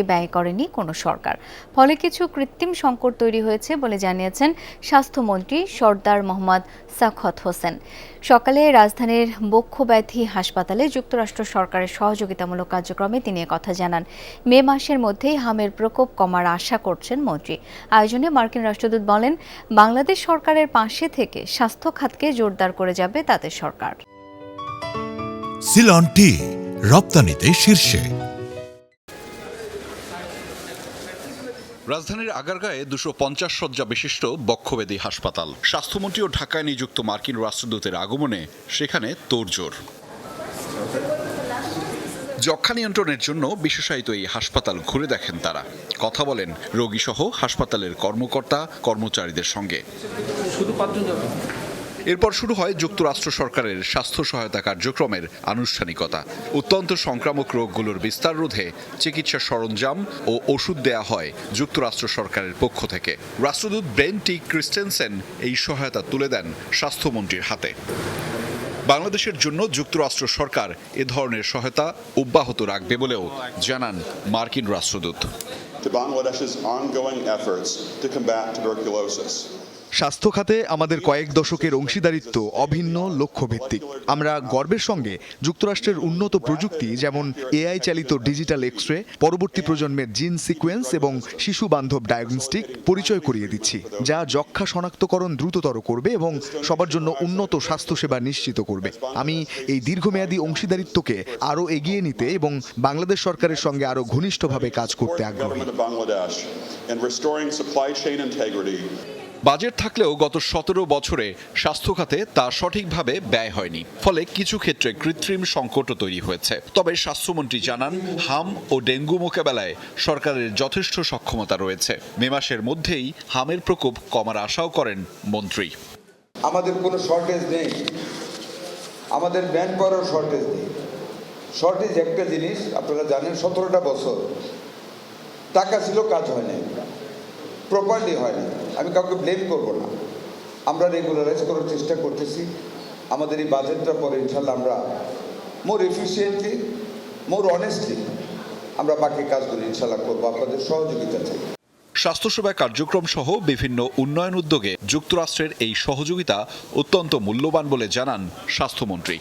ব্যয় করেনি কোনো সরকার। ফলে কিছু কৃত্রিম সংকট তৈরি হয়েছে বলে জানিয়েছেন স্বাস্থ্যমন্ত্রী সরদার মোহাম্মদ সাখাওয়াত হোসেন। সকালে রাজধানীর বক্ষব্যাধি হাসপাতালে যুক্তরাষ্ট্র সরকারের সহযোগিতামূলক কার্যক্রমে তিনি কথা জানান। মে মাসের মধ্যেই হামের প্রকোপ কমার আশা করছেন মন্ত্রী। আয়োজনে মার্কিন রাষ্ট্রদূত বলেন, বাংলাদেশ সরকারের পাশে থেকে স্বাস্থ্য খাতকে জোরদার করে যাবে তাদের সরকার। সিলন টি রপ্তানিতে শীর্ষে। রাজধানীর আগারগাঁয়ে 250 শয্যা বিশিষ্ট বক্ষব্যাধি হাসপাতাল। স্বাস্থ্যমন্ত্রী ও ঢাকায় নিযুক্ত মার্কিন রাষ্ট্রদূতের আগমনে সেখানে তোড়জোড়। যক্ষ্মা নিয়ন্ত্রণের জন্য বিশেষায়িত এই হাসপাতাল ঘুরে দেখেন তারা, কথা বলেন রোগীসহ হাসপাতালের কর্মকর্তা কর্মচারীদের সঙ্গে। এরপর শুরু হয় যুক্তরাষ্ট্র সরকারের স্বাস্থ্য সহায়তা কার্যক্রমের আনুষ্ঠানিকতা। অত্যন্ত সংক্রামক রোগগুলোর বিস্তার রোধে চিকিৎসা সরঞ্জাম ও ওষুধ দেয়া হয় যুক্তরাষ্ট্র সরকারের পক্ষ থেকে। রাষ্ট্রদূত ব্রেন টি ক্রিস্টেনসেন এই সহায়তা তুলে দেন স্বাস্থ্যমন্ত্রীর হাতে। বাংলাদেশের জন্য যুক্তরাষ্ট্র সরকার এ ধরনের সহায়তা অব্যাহত রাখবে বলেও জানান মার্কিন রাষ্ট্রদূত। স্বাস্থ্য খাতে আমাদের কয়েক দশকের অংশীদারিত্ব অভিন্ন লক্ষ্যভিত্তিক। আমরা গর্বের সঙ্গে যুক্তরাষ্ট্রের উন্নত প্রযুক্তি যেমন এআই চালিত ডিজিটাল এক্স-রে, পরবর্তী প্রজন্মের জিন সিকোয়েন্স এবং শিশু বান্ধব ডায়াগনস্টিক পরিচয় করিয়ে দিচ্ছি, যা যক্ষ্মা শনাক্তকরণ দ্রুততর করবে এবং সবার জন্য উন্নত স্বাস্থ্যসেবা নিশ্চিত করবে। আমি এই দীর্ঘমেয়াদী অংশীদারিত্বকে আরও এগিয়ে নিতে এবং বাংলাদেশ সরকারের সঙ্গে আরও ঘনিষ্ঠভাবে কাজ করতে আগ্রহী। বাজেট থাকলেও গত 17 বছরে স্বাস্থ্য খাতে তা সঠিকভাবে ব্যয় হয়নি, ফলে কিছু ক্ষেত্রে কৃত্রিম সংকটও তৈরি হয়েছে। তবে স্বাস্থ্যমন্ত্রী জানান, হাম ও ডেঙ্গু মোকাবেলায় সরকারের যথেষ্ট সক্ষমতা রয়েছে। মে মাসের মধ্যেই হামের প্রকোপ কমার আশাও করেন মন্ত্রী। আমাদের কোনো শর্টেজ নেই, আমাদের ম্যান পাওয়ার শর্টেজ নেই। শর্টেজ একটা জিনিস আপনারা জানেন, 17টা বছর টাকা ছিল, কাজ হয় না, প্রপারলি হয় না। আমি কাউকে ব্লেম করব না। আমরা রেগুলারাইজ করার চেষ্টা করতেছি। আমাদের এই বাজেটটা পরে ইনশাল্লাহ আমরা মোর এফিসিয়েন্টলি, মোর অনেস্টলি আমরা বাকি কাজগুলো ইনশাল্লাহ করবো, আপনাদের সহযোগিতা চাই। স্বাস্থ্যসেবা কার্যক্রম সহ বিভিন্ন উন্নয়ন উদ্যোগে যুক্তরাষ্ট্রের এই সহযোগিতা অত্যন্ত মূল্যবান বলে জানান স্বাস্থ্যমন্ত্রী।